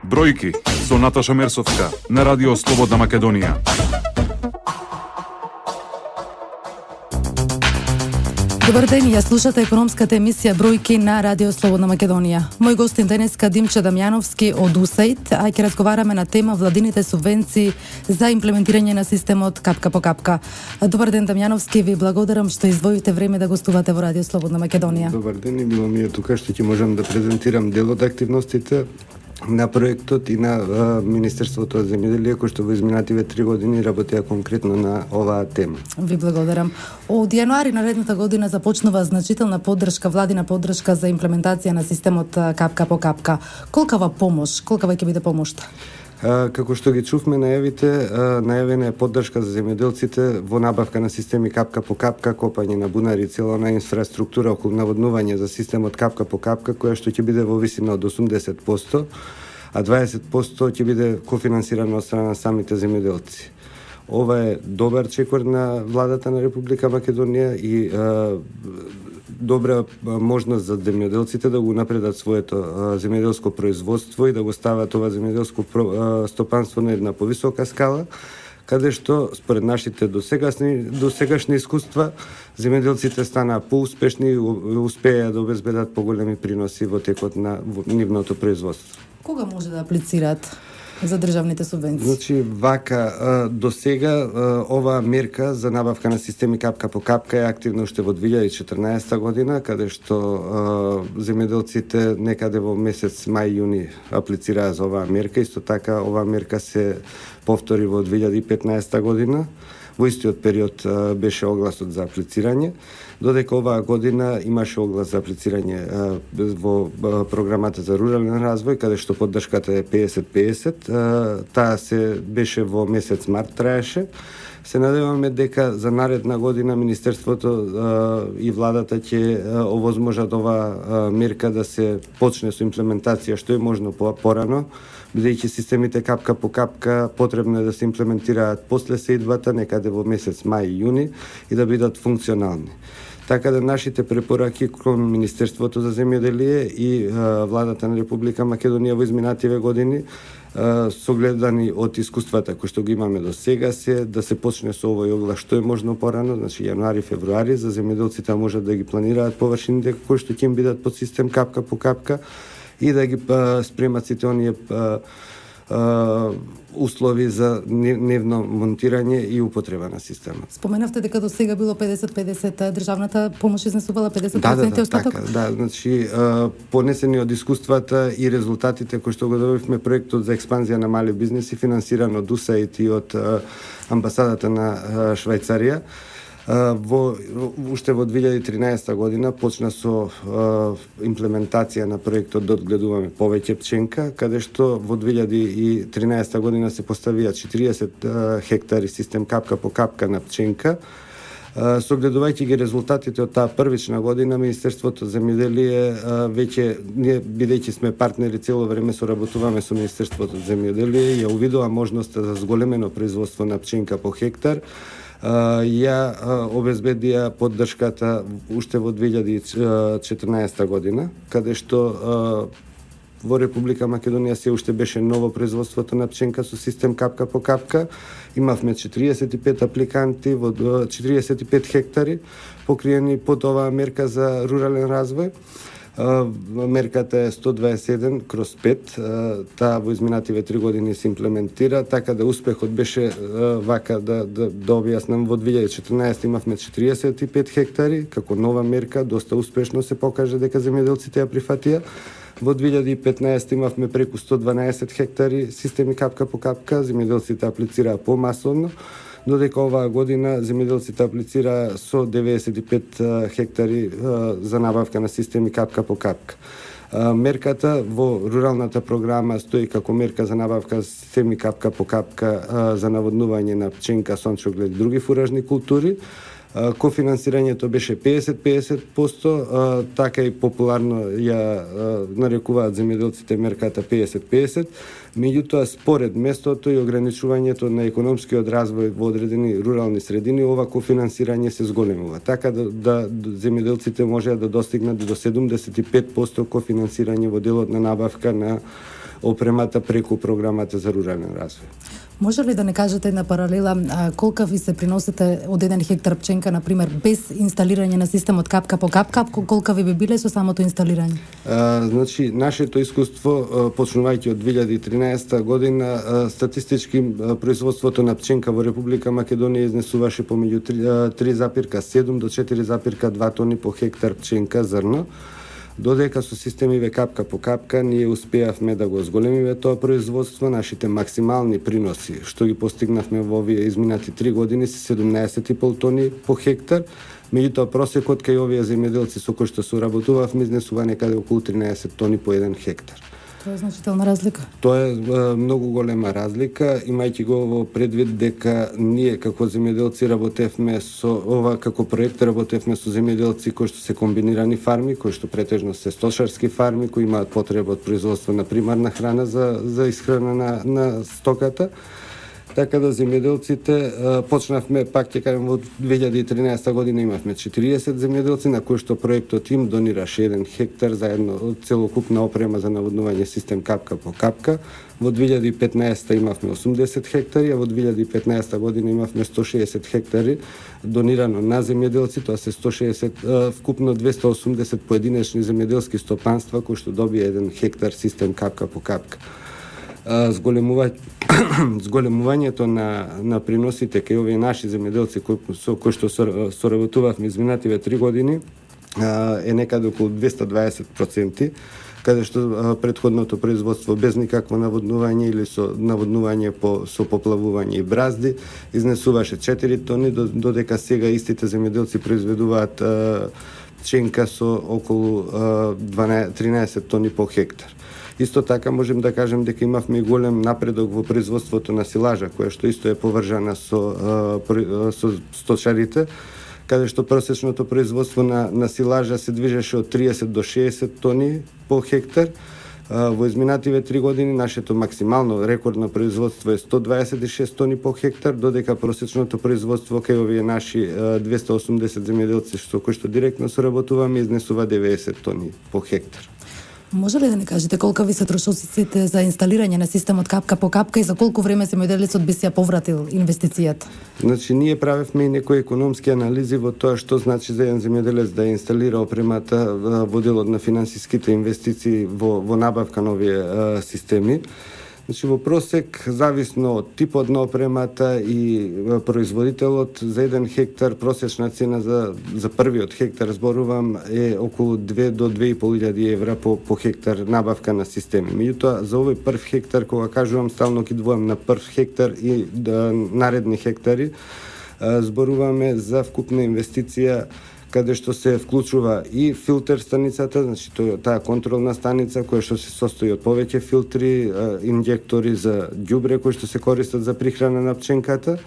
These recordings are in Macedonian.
Бројки со Наташа Мерсовска на Радио Слободна Македонија. Добар ден, ја слушате економската емисија Бројки на Радио Слободна Македонија. Мој гостин денеска Димче Дамјановски од USAID, а ќе разговараме на тема владините субвенции за имплементирање на системот капка по капка. Добар ден, Дамјановски, ви благодарам што издвоите време да гостувате во Радио Слободна Македонија. Добар ден, и било ми е тука што ќе можам да презентирам дел од активностите на проектот и на Министерството за земјоделие, кој што во изминативе 3 години работеа конкретно на оваа тема. Ви благодарам. Од јануари наредната година започнува значителна поддршка, владина поддршка за имплементација на системот капка по капка. Колкава ќе биде помошта? Како што ги чувме најавите, најавена е поддршка за земјоделците во набавка на системи капка по капка, копање на бунари, целона инфраструктура околу наводнување за системот капка по капка, која што ќе биде во висина од 80%, а 20% ќе биде кофинансирано од страна на самите земјоделци. Ова е добар чекор на владата на Република Македонија и добра можност за земјоделците да го напредат своето земјоделско производство и да го стават ова земјоделско стопанство на една повисока скала, каде што според нашите досегашни искуства земјоделците станаа поуспешни и успеа да обезбедат поголеми приноси во текот на нивното производство. Кога може да аплицираат за државните субвенции? Значи, до сега оваа мерка за набавка на системи капка по капка е активна уште во 2014 година, каде што земјоделците некаде во месец мај-јуни аплицираа за оваа мерка. Исто така, оваа мерка се повтори во 2015 година. Во истиот период беше огласот за аплицирање, додека оваа година имаше оглас за аплицирање во програмата за рурален развој, каде што поддршката е 50-50. Таа се беше во месец март траеше. Се надеваме дека за наредна година Министерството и владата ќе овозможат оваа мерка да се почне со имплементација што е можно порано, бидејќи системите капка по капка потребно е да се имплементираат после сејдбата некаде во месец мај и јуни и да бидат функционални. Така да нашите препораки кон Министерството за земјоделие и владата на Република Македонија во изминативе години согледани од искуствата кои што ги имаме до сега се да се почне со овој оглас што е можно порано, значи јануари, февруари, за земјоделците можат да ги планираат површините кои што ќе им бидат под систем капка по капка и да ги спремат сите оние услови за нивно монтирање и употреба на системот. Споменавте дека до сега било 50-50, државната помош изнесувала 50% остаток? Да, значи понесени од искуствата и резултатите кои што го добивме проектот за експанзија на мали бизнеси финансиран од USAID и од амбасадата на Швајцарија. Уште во 2013 година почна со имплементација на проектот да одгледуваме повеќе пченка, каде што во 2013 година се поставија 40 хектари систем капка по капка на пченка. Согледувајќи ги резултатите од таа првична година, Министерството за земјоделие веќе, ние бидејќи сме партнери цело време соработуваме со Министерството за земјоделие, ја увидува можноста за зголемено производство на пченка по хектар, ја обезбедија поддршката уште во 2014 година, каде што во Република Македонија се уште беше ново производството на пченка со систем капка по капка. Имавме 45 апликанти во 45 хектари покриени под оваа мерка за рурален развој. Мерката е 121/5, таа во изминативе 3 години се имплементира, така да успехот беше вака да објаснам. Во 2014 имавме 45 хектари, како нова мерка, доста успешно се покажа дека земјоделците ја прифатија. Во 2015 имавме преку 112 хектари системи капка по капка, земјоделците аплицираа помасовно, додека оваа година земјоделците аплицираа со 95 хектари за набавка на системи капка по капка. Мерката во руралната програма стои како мерка за набавка системи капка по капка за наводнување на пченка, сончоглед и други фуражни култури. Кофинансирањето беше 50-50%, така и популарно ја нарекуваат земјоделците мерката 50-50, меѓутоа според местото и ограничувањето на економскиот развој во одредени рурални средини, ова кофинансирање се зголемува. Така да земјоделците можеа да достигнат до 75% кофинансирање во делот на набавка на опремата преку програмата за рурален развој. Може ли да не кажете една паралела, колка ви се приносите од 1 хектар пченка, например, без инсталирање на системот капка по капка, колка ви би биле со самото инсталирање? Значи, нашето искуство, почнувајќи од 2013 година, статистички производството на пченка во Република Македонија изнесуваше помеѓу 3,7 до 4,2 тони по хектар пченка зрно, додека со системиве капка по капка ние успеавме да го зголемиме тоа производство. Нашите максимални приноси што ги постигнавме во овие изминати 3 години се 17,5 тони по хектар, меѓутоа просекот кај овие земјоделци со кои што соработувавме изнесува некаде околу 13 тони по 1 хектар. Тоа е значителна разлика. Тоа е многу голема разлика, имајќи го во предвид дека ние како земјоделци работевме со ова, како проект работевме со земјоделци кои што се комбинирани фарми, кои што претежно се стошарски фарми, кои имаат потреба од производство на примарна храна за исхрана на стоката. Така да земјоделците почнавме, пак ќе кажам, во 2013 година имавме 40 земјоделци на кои што проектот им донираше 1 хектар заедно целокупна опрема за наводнување систем капка по капка. Во 2015 имавме 80 хектари, а во 2015 година имавме 160 хектари донирано на земјоделци, тоа се 160 вкупно 280 поединечни земјоделски стопанства кои што добија 1 хектар систем капка по капка. Зголемувањето на приносите кај овие наши земјоделци со кои што соработувавме изминативе 3 години е некаде околу 220%, каде што претходното производство без никакво наводнување или со наводнување со поплавување и бразди изнесуваше 4 тони, додека сега истите земјоделци произведуваат пченка со околу 13 тони по хектар. Исто така можем да кажем дека имавме и голем напредок во производството на силажа, која што исто е поврзана со сточарите, каде што просечното производство на силажа се движеше од 30 до 60 тони по хектар. Во изминативе 3 години нашето максимално рекордно производство е 126 тони по хектар, додека просечното производство кај овие наши 280 земјоделци со кои што директно соработуваме изнесува 90 тони по хектар. Може ли да не кажете колка ви се трошоците за инсталирање на системот капка по капка и за колку време земјоделецот би се ја повратил инвестицијата? Значи, ние правевме и некои економски анализи во тоа што значи за еден земјоделец да инсталира опремата во делот на финансиските инвестиции во набавка на овие системи. Значи, во просек, зависно од типот на опремата и производителот, за 1 хектар просечна цена за првиот хектар, зборувам, е околу 2 до 2.500 евра по хектар набавка на системи. Меѓутоа, за овој прв хектар, кога кажувам, стално ги двојам на прв хектар и наредни хектари, зборуваме за вкупна инвестиција каде што се вклучува и филтер станицата, значи таа контролна станица која што се состои од повеќе филтри, инжектори за ѓубре кои што се користат за прихрана на пченката.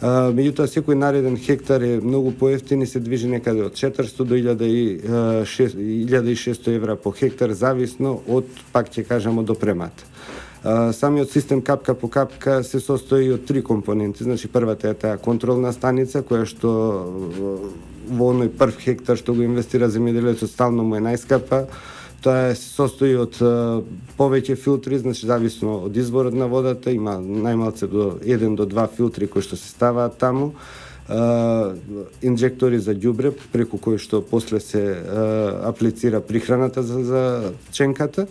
Меѓутоа, секој нареден хектар е многу поевтин и се движи некаде од 400 до 1600 евра по хектар, зависно од, пак ќе кажам, од опремата. Самиот систем капка по капка се состои од 3 компоненти. Значи, првата е таа контролна станица, која што во оној прв хектар што го инвестира земјоделецот стално му е најскапа. Тоа се состои од повеќе филтри, значи зависно од изворот на водата, има најмалце до 1 до 2 филтри кои што се ставаат таму. Инжектори за ѓубре преку кои што после се аплицира прихраната за пченката.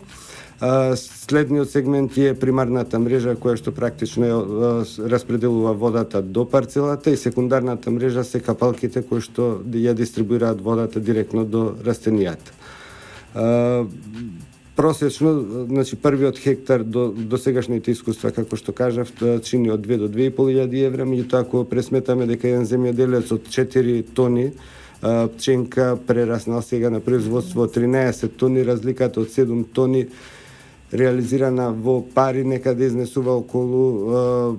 Следниот сегмент е примарната мрежа која што практично распределува водата до парцелата и секундарната мрежа се капалките кои што ја дистрибуираат водата директно до растенијата. Просечно, значи првиот хектар до сегашните искуства, како што кажав, чини од 2 до 2.500 евра, меѓутоа ако пресметаме дека еден земјоделец од 4 тони пченка прераснал сега на производство од 13 тони, разликата од 7 тони реализирана во пари некаде изнесува околу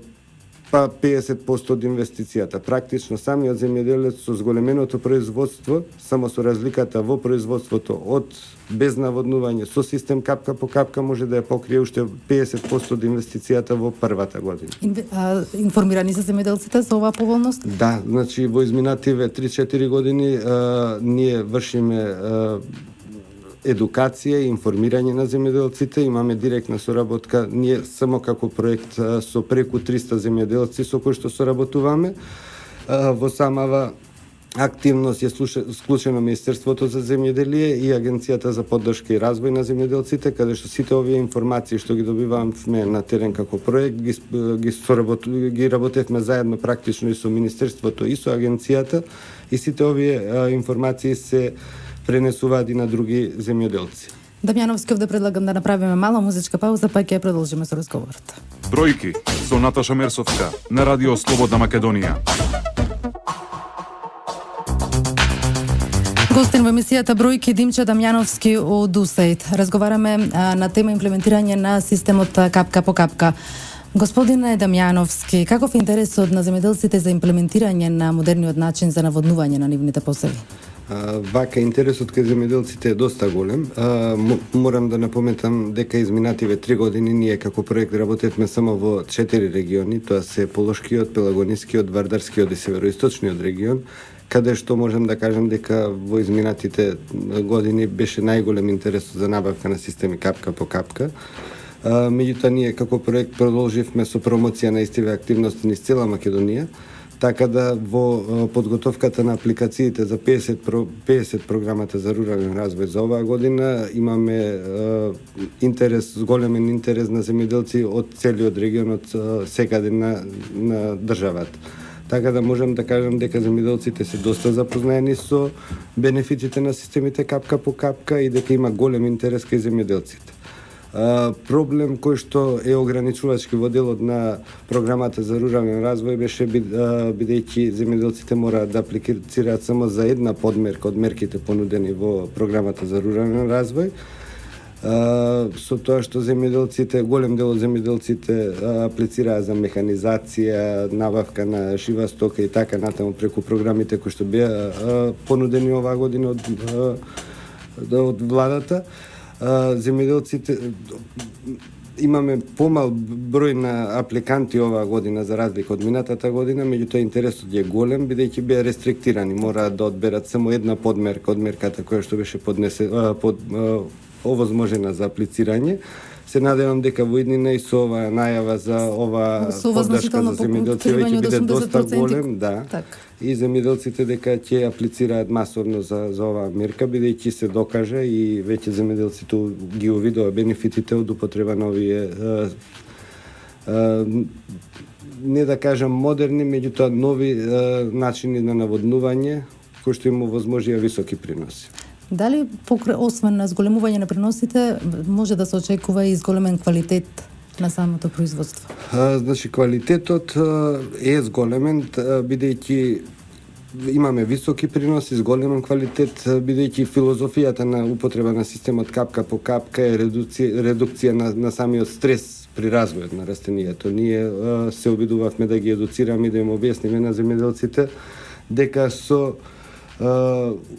50% од инвестицијата. Практично самиот земјоделец со зголеменото производство, само со разликата во производството од без наводнување со систем капка по капка може да ја покрие уште 50% од инвестицијата во првата година. Информирани се земјоделците за оваа поволност? Да, значи во изминативе 3-4 години ние вршиме едукација и информирање на земјоделците. Имаме директна соработка, ние само како проект со преку 300 земјоделци со кои што соработуваме. Во самава активност е склучено Министерството за земјоделие и Агенцијата за поддршка и развој на земјоделците, каде што сите овие информации што ги добиваме на терен како проект ги работевме заедно практично и со Министерството и со Агенцијата, и сите овие информации се пренесуваат и на други земјоделци. Дамјановски, овде предлагам да направиме мала музичка пауза, па ќе продолжиме со разговорот. Бројки со Наташа Мерсовска на Радио Слободна Македонија. Гостин во емисијата Бројки Димче Дамјановски од USAID. Разговараме на тема имплементирање на системот капка по капка. Господине Дамјановски, каков е интересот на земјоделците за имплементирање на модерниот начин за наводнување на нивните посеви? Вака интересот кај земјоделците е доста голем. Морам да напометам дека изминативе 3 години ние како проект работевме само во 4 региони, тоа се Полошкиот, Пелагонискиот, Вардарскиот и Североисточниот регион, каде што можам да кажам дека во изминатите години беше најголем интерес за набавка на системи капка по капка. Меѓутоа ние како проект продолживме со промоција на истиве активности низ цела Македонија, така да во подготовката на апликациите за 50 програмата за рурален развој за оваа година имаме големен интерес на земјоделци од целиот регион, од секаде на државата. Така да можам да кажам дека земјоделците се доста запознаени со бенефитите на системите капка по капка и дека има голем интерес кај земјоделците. Проблем кој што е ограничувачки во делот на програмата за рурален развој беше бидејќи земјоделците мораат да аплицираат само за една подмерка од мерките понудени во програмата за рурален развој. Со тоа што голем дел од земјоделците аплицираа за механизација, набавка на жива стока и така натаму преку програмите кои што беа понудени оваа година од владата. Земјоделците имаме помал број на апликанти оваа година за разлика од минатата година, меѓутоа интересот е голем бидејќи беа рестриктирани, мораат да одберат само една подмерка од мерката која што беше овозможена за аплицирање. Се надевам дека во иднина и со оваа најава за оваа поддршка за земјоделците ќе биде доста голем, да. И земјоделците дека ќе аплицираат масовно за оваа мерка, бидејќи се докажа и веќе земјоделците ги увидува бенефитите од употреба на овие не да кажам модерни, меѓутоа нови начини на наводнување кои што им овозможија високи приноси. Дали освен на зголемување на приносите може да се очекува и зголемен квалитет на самото производство? Значи квалитетот е зголемен бидејќи имаме високи приноси, зголемен квалитет, бидејќи филозофијата на употреба на системот капка по капка е редукција на самиот стрес при развојот на растенијето. Ние се обидувавме да ги едуцираме и да им објасниме на земјоделците дека со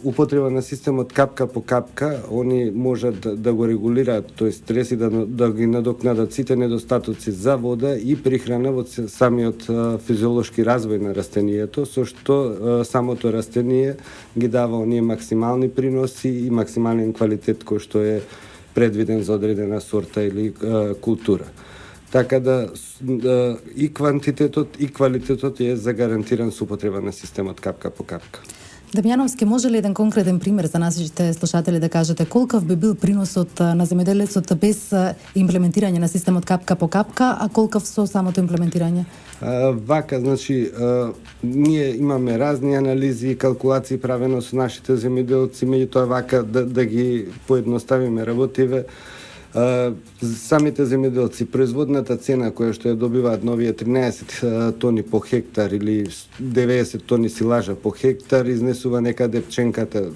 употреба на системот капка по капка, они можат да го регулираат тој стрес и да ги надокнадат сите недостатоци за вода и прихрана во самиот физиолошки развој на растенијето, со што самото растение ги дава оние максимални приноси и максимален квалитет кој што е предвиден за одредена сорта или култура. Така да и квантитетот и квалитетот е загарантиран со употреба на системот капка по капка. Дамјановски, може ли еден конкретен пример за нашите слушатели да кажете колкав би бил приносот на земјоделецот без имплементирање на системот капка по капка, а колкав со самото имплементирање? Вака, значи, ние имаме разни анализи и калкулации правено со нашите земјоделци, меѓутоа вака да ги поедноставиме работиве. Самите земјоделци, производната цена која што ја добиваат на овие 13 тони по хектар или 90 тони силажа по хектар, изнесува некаде пченката,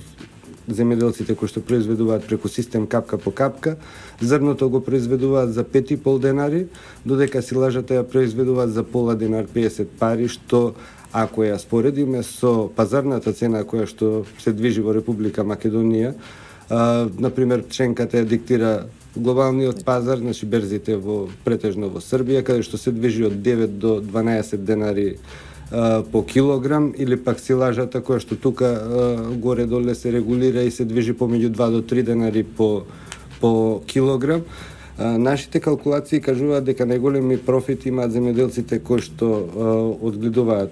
земјоделците кои што произведуваат преку систем капка по капка, зрното го произведуваат за 5,5 денари, додека силажата ја произведуваат за пола денар 50 пари, што ако ја споредиме со пазарната цена која што се движи во Република Македонија, например пченката ја диктира глобалниот пазар, значи берзите претежно во Србија, каде што се движи од 9 до 12 денари по килограм, или пак силажата која што тука горе-доле се регулира и се движи помеѓу 2 до 3 денари по килограм. Нашите калкулации кажуваат дека најголеми профити имаат земјоделците кои што одгледуваат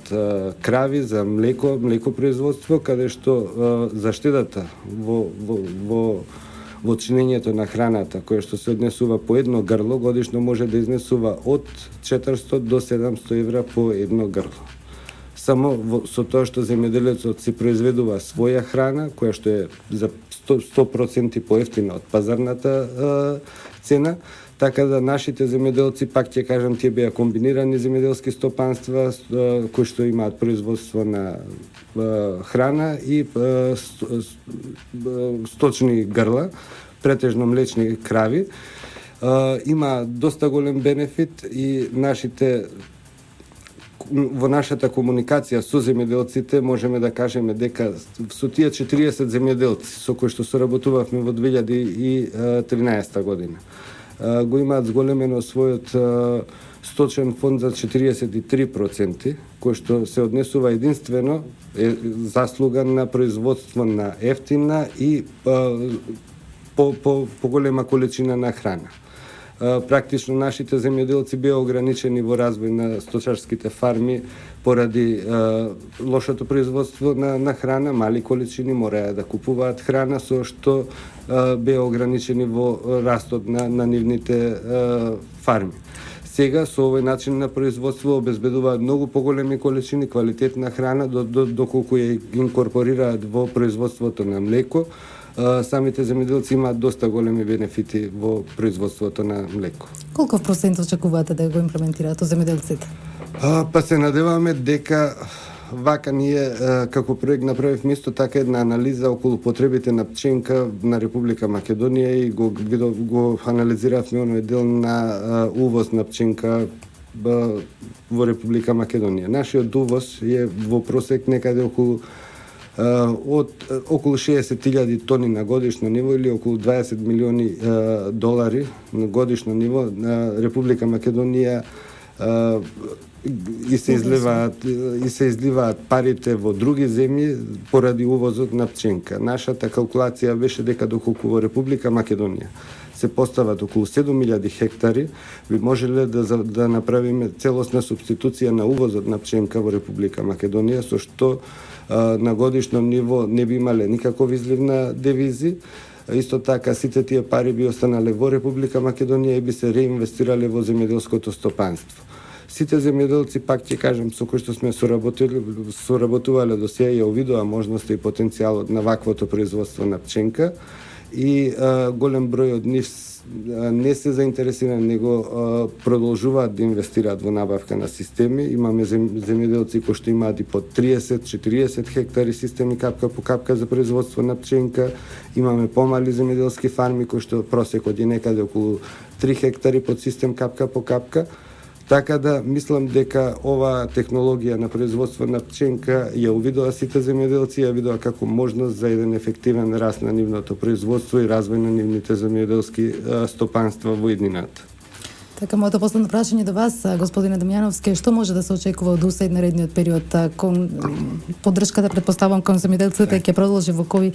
крави за млекопроизводство, каде што заштедата во чинењето на храната, која што се однесува по едно грло, годишно може да изнесува од 400 до 700 евра по едно грло. Само со тоа што земјоделецот си произведува своја храна, која што е за 100% поевтина од пазарната цена, така да нашите земјоделци, пак ќе кажам, тие беа комбинирани земјоделски стопанства кои што имаат производство на храна и сточни грла, претежно млечни крави. Има доста голем бенефит и во нашата комуникација со земјоделците можеме да кажеме дека со тие 40 земјоделци со кои што соработувавме во 2013 година го имаат зголемено својот сточен фонд за 43%, кој што се однесува единствено заслуга на производство на ефтина и поголема количина на храна. Практично нашите земјоделци беа ограничени во развој на сточарските фарми поради лошото производство на храна, мали количини, мораја да купуваат храна, со што беа ограничени во растот на нивните фарми. Сега со овој начин на производство обезбедуваат многу поголеми количини квалитетна храна доколку ја инкорпорираат во производството на млеко. Самите земјоделци имаат доста големи бенефити во производството на млеко. Колков процент очекувате да го имплементираат земјоделците? Па се надеваме дека вака ние како проект направивме исто така една анализа околу потребите на пченка на Република Македонија и го анализиравме оној дел на увоз на пченка во Република Македонија. Нашиот увоз е во просек некаде околу 60.000 тони на годишно ниво или околу 20 милиони долари на годишно ниво. На Република Македонија и се изливаат парите во други земји поради увозот на пченка. Нашата калкулација беше дека доколку во Република Македонија се постават околу 7.000 хектари, би можеле да направиме целосна субституција на увозот на пченка во Република Македонија, со што на годишно ниво не би имале никаков излив на девизи. Исто така сите тие пари би останале во Република Македонија и би се реинвестирале во земјоделското стопанство. Сите земјоделци, пак ќе кажам, со кои што сме соработувале до сега, ја увидува можноста и потенцијалот на ваквото производство на пченка и голем број од нив не се заинтересирани, него продолжуваат да инвестираат во набавка на системи. Имаме земјоделци кои што имаат и по 30-40 хектари системи капка по капка за производство на пченка. Имаме помали земјоделски фарми кои што просекот е некаде околу 3 хектари под систем капка по капка. Така да мислам дека ова технологија на производство на пченка ја увидува сите земјоделци, ја видува како можност за еден ефективен раст на нивното производство и развој на нивните земјоделски стопанства во иднината. Така, моето последно прашање до вас, господине Дамјановски, што може да се очекува од УСАИД наредниот период? Поддршката, предпоставам, кон земјоделците ќе продолжи во која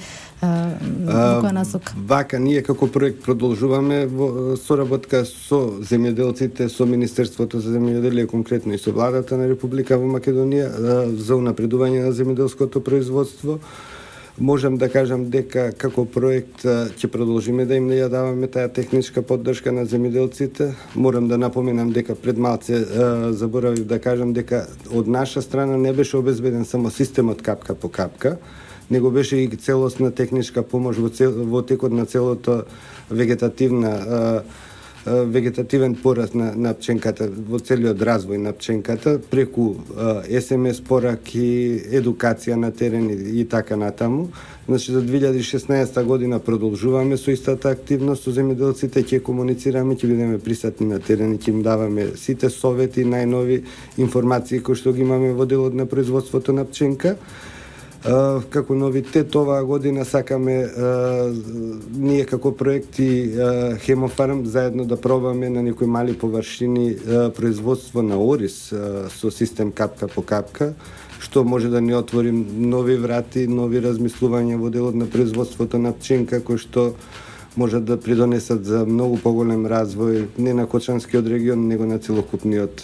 насока? Вака, ние како проект продолжуваме во соработка со земјоделците, со Министерството за земјоделие, конкретно и со владата на Република во Македонија за унапредување на земјоделското производство. Можам да кажам дека како проект ќе продолжиме да им ја даваме таа техничка поддршка на земјоделците. Морам да напоменам дека пред малце заборавив да кажам дека од наша страна не беше обезбеден само системот капка по капка, него беше и целосна техничка помош во текот на целото вегетативен пораст на пченката, во целиот развој на пченката, преку СМС пораки, едукација на терен и така натаму. Значи, за 2016 година продолжуваме со истата активност со земјоделците, ќе комуницираме, ќе бидеме присутни на терен и ќе им даваме сите совети, најнови информации кои што ги имаме во делот на производството на пченка. Како новитет оваа година сакаме ние како проекти Хемофарм заедно да пробаме на некои мали површини производство на ориз со систем капка по капка, што може да ни отвори нови врати, нови размислувања во делот на производството на пченка, кој што може да придонесат за многу поголем развој не на Кочанскиот регион, него на целокупниот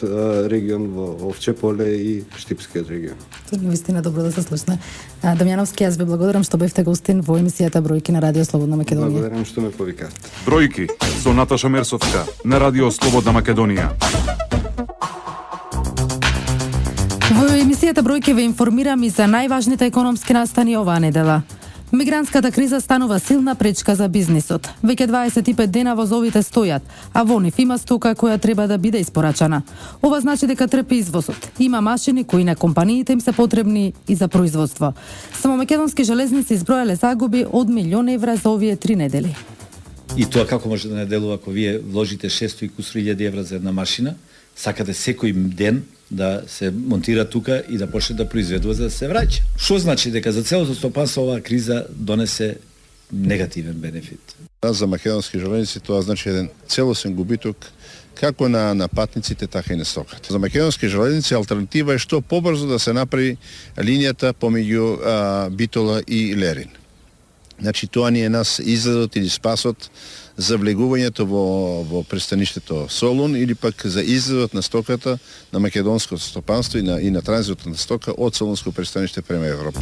регион во Овче поле и Штипскиот регион. Тоа е вистина добро да се слушне. Дамјановски, јас ви благодарам што бевте гостин во емисијата Бројки на Радио Слободна Македонија. Благодарам што ме повикавте. Бројки со Наташа Мерсовска на Радио Слободна Македонија. Во емисијата Бројки ве информирам и за најважните економски настани оваа недела. Мигрантската криза станува силна пречка за бизнисот. Веќе 25 дена возовите стојат, а во нив има стока која треба да биде испорачана. Ова значи дека трпи извозот. Има машини кои на компаниите им се потребни и за производство. Само македонски железници избројале загуби од €1.000.000 за овие 3 недели. И тоа како може да не делува ако вие вложите 600 и кусур илјади евра за една машина, сакате секој ден да се монтира тука и да почне да произведува за да се враќа. Што значи дека за целото стопанство оваа криза донесе негативен бенефит? За македонски железници тоа значи еден целосен губиток како на патниците, така и на стоката. За македонски железници алтернатива е што побрзо да се направи линијата помеѓу Битола и Лерин. Значи тоа ни е нас изгледот или спасот за влегувањето во пристаништето Солун или пак за изгледот на стоката на македонското стопанство и на транзитот на стока од Солунско пристаниште према Европа.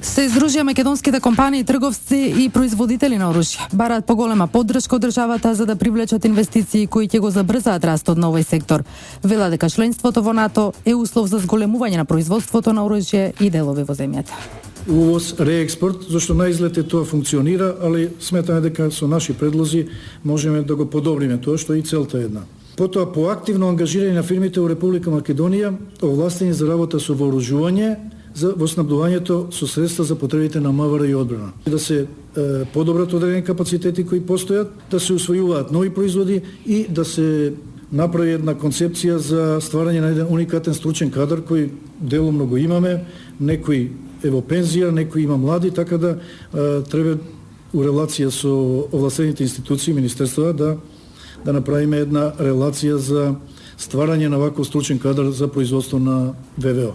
Се издружија македонските компании, трговци и производители на оружје. Бараат поголема поддршка од државата за да привлечат инвестиции кои ќе го забрзаат растот на овој сектор. Вела дека членството во НАТО е услов за зголемување на производството на оружје и делови во земјата. Увоз, реекспорт, зашто на изглед тоа функционира, али сметаме дека со наши предлози можеме да го подобриме тоа, што и целта е една. Потоа по активно ангажирање на фирмите во Република Македонија, овластени за работа со вооружување, во снабдувањето со средства за потребите на МВР и одбрана. Да се подобрат одредени капацитети кои постојат, да се усвојуваат нови производи и да се направи една концепција за стварање на еден уникатен стручен кадар кој делумно го имаме, некои е во пензија, некои има млади, така да треба у релација со овластените институции, министерства да направиме една релација за стварање на ваков стручен кадар за производство на ВВО.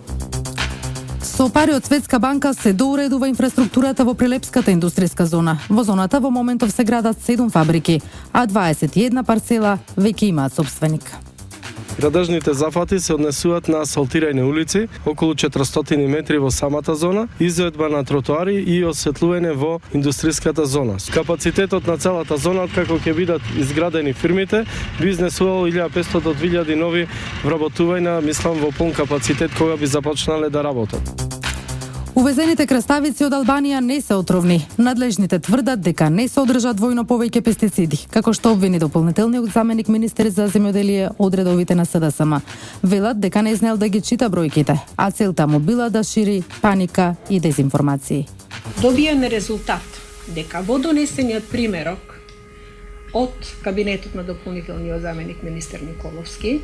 Со пари од Светска банка се доуредува инфраструктурата во Прилепската индустријска зона. Во зоната во моментов се градат 7 фабрики, а 21 парцела веќе имаат собственик. Градежните зафати се однесуваат на асфалтирајни улици, околу 400 метри во самата зона, изведба на тротоари и осветлување во индустријската зона. Капацитетот на целата зона, откако ќе бидат изградени фирмите, би изнесувал 1500 до 2000 нови вработувања, мислам во полн капацитет кога би започнале да работат. Увезените краставици од Албанија не се отровни. Надлежните тврдат дека не се одржат двојно повеќе пестициди, како што обвини дополнителниот заменик министер за земјоделие од редовите на СДСМ. Велат дека не знел да ги чита бројките, а целта му била да шири паника и дезинформации. Добиеме резултат дека во донесениот примерок од кабинетот на дополнителниот заменик министер Николовски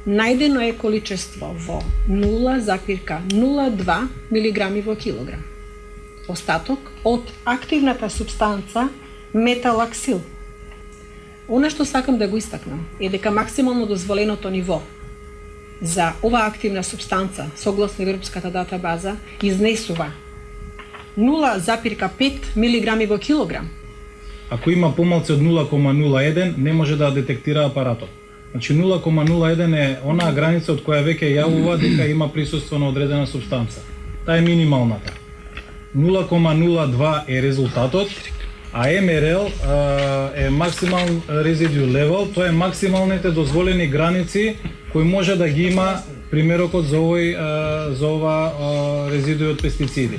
најдено е количество во 0,02 милиграми во килограм. Остаток од активната субстанца металаксил. Она што сакам да го истакнам е дека максимално дозволеното ниво за оваа активна субстанца согласно Европската датабаза изнесува 0,5 милиграми во килограм. Ако има помалку од 0,01 не може да детектира апаратот. Значи 0,01 е онаа граница од која веќе јавува дека има присуство на одредена субстанца. Таа е минималната. 0,02 е резултатот, а МРЛ е максимал резидиу левел, тоа е максималните дозволени граници кои може да ги има примерокот за ова резидуи од пестициди.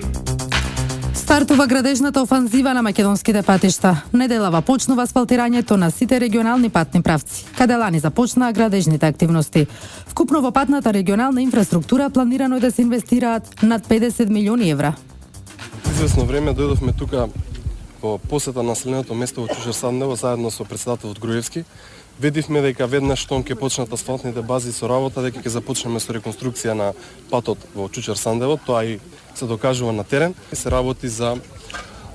Стартува градежната офанзива на македонските патишта. Неделава почнува асфалтирањето на сите регионални патни правци, каде лани започнаа градежните активности. Вкупно во патната регионална инфраструктура планирано е да се инвестираат над 50 милиони евра. Известно време дојдовме тука во посета на населеното место во Чушер Сандево заедно со председателот Груевски. Видивме дека веднаш штом ќе почнат асфалтните бази со работа, дека ќе започнеме со реконструкција на патот во Чучар-Сандево, тоа и се докажува на терен. Се работи за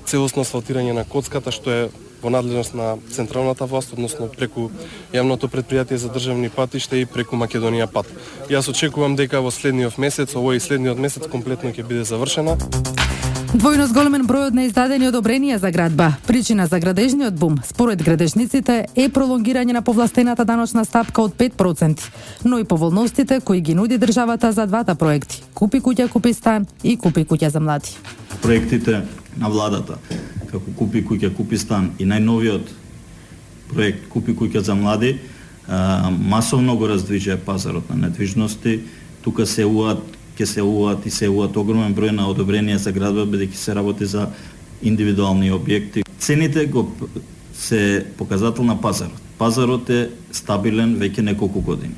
целосно асфалтирање на коцката, што е во надлежност на централната власт, односно преку јавното претпријатие за државни патишта и преку Македонија пат. Јас очекувам дека во следниот месец, овој следниот месец комплетно ќе биде завршена. Двојно зголемен бројот на издадени одобренија за градба. Причина за градежниот бум, според градежниците, е пролонгирање на повластената даночна стапка од 5%, но и поволностите кои ги нуди државата за двата проекти: Купи куќа, купи стан и Купи куќа за млади. Проектите на владата, како Купи куќа, купи стан и најновиот проект Купи куќа за млади, масовно го раздвижува пазарот на недвижности. Тука ќе се уваат огромен број на одобренија за градба, бидејќи се работи за индивидуални објекти. Цените се показател на пазарот. Пазарот е стабилен веќе неколку години.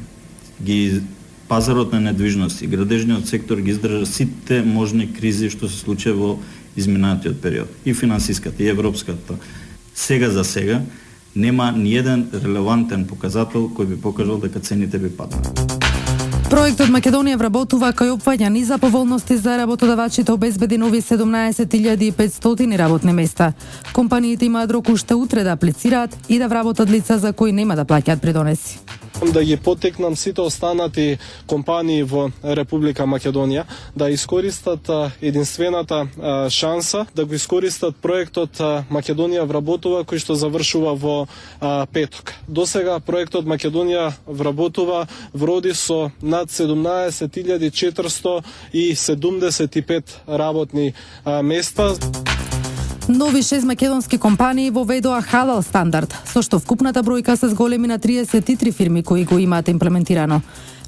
Пазарот на недвижности, градежниот сектор ги издржа сите можни кризи што се случија во изминатиот период. И финансиската, и европската. Сега за сега нема ниеден релевантен показател кој би покажал дека цените би паднали. Проектот Македонија вработува кај опфаќа низа поволности за работодавачите, обезбеди нови 17.500 работни места. Компаниите имаат рок уште утре да аплицираат и да вработат лица за кои нема да плаќаат придонеси. Да ги потекнам сите останати компании во Република Македонија да искористат единствената шанса, да го искористат проектот Македонија вработува, кој што завршува во петок. Досега проектот Македонија вработува вроди со над 17.475 работни места. Нови 6 македонски компании воведоа халал стандард, со што вкупната бројка се зголеми на 33 фирми кои го имаат имплементирано.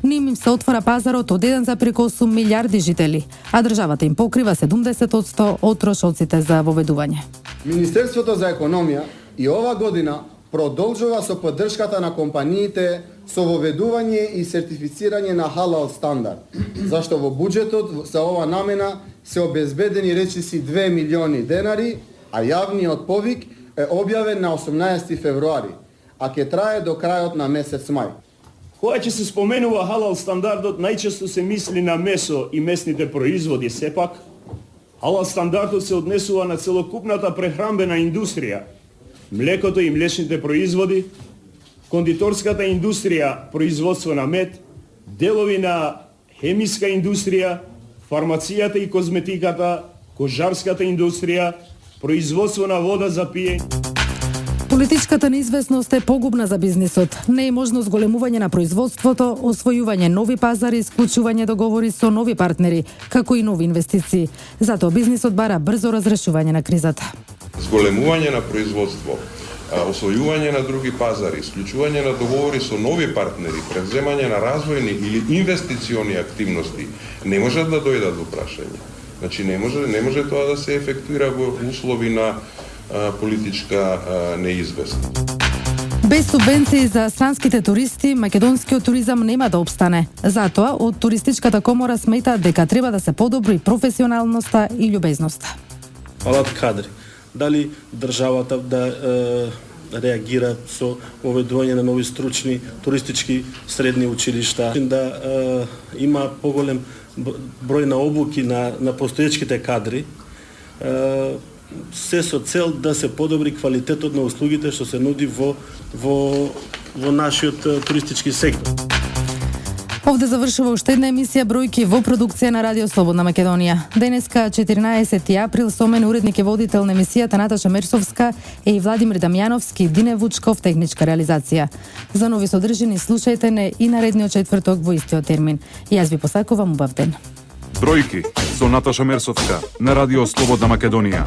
Ним им се отвора пазарот од 1,8 милиарди жители, а државата им покрива 70% од трошоците за воведување. Министерството за економија и ова година продолжува со поддршката на компаниите со воведување и сертифицирање на халал стандард, зашто во буџетот за ова намена се обезбедени речиси 2 милиони денари, а јавниот повик е објавен на 18 февруари, а ќе трае до крајот на месец мај. Кога ќе се споменува халал стандардот, најчесто се мисли на месо и месните производи, сепак халал стандардот се однесува на целокупната прехранбена индустрија, млекото и млечните производи, кондиторската индустрија, производство на мед, делови на хемиска индустрија, фармацијата и козметиката, кожарската индустрија, производство на вода за пиење. Политичката неизвестност е погубна за бизнисот. Не е можно зголемување на производството, освојување нови пазари, исклучување договори со нови партнери, како и нови инвестиции. Затоа бизнисот бара брзо разрешување на кризата. Зголемување на производство, освојување на други пазари, исклучување на договори со нови партнери, преземање на развојни или инвестициони активности не можат да дојдат во прашање. Значи не може тоа да се ефектуира во услови на политичка неизвестност. Без субвенции за странските туристи, македонскиот туризам нема да опстане. Затоа, од Туристичката комора сметаат дека треба да се подобри професионалноста и љубезноста. Фалат кадри. Дали државата да реагира со воведување на нови стручни туристички средни училишта, да има поголем број на обуки на постоечките кадри, се со цел да се подобри квалитетот на услугите што се нуди во нашиот туристички сектор. Овде завршува уште една емисија бројки во продукција на Радио Слободна Македонија. Денеска 14 април со мен уредник и водител на емисијата Наташа Мерсовска и Владимир Дамјановски, Дине Вучков, техничка реализација. За нови содржини слушајте не и наредниот четврток во истиот термин. Јас ви посакувам убав ден. Бројки со Наташа Мерсовска на Радио Слободна Македонија.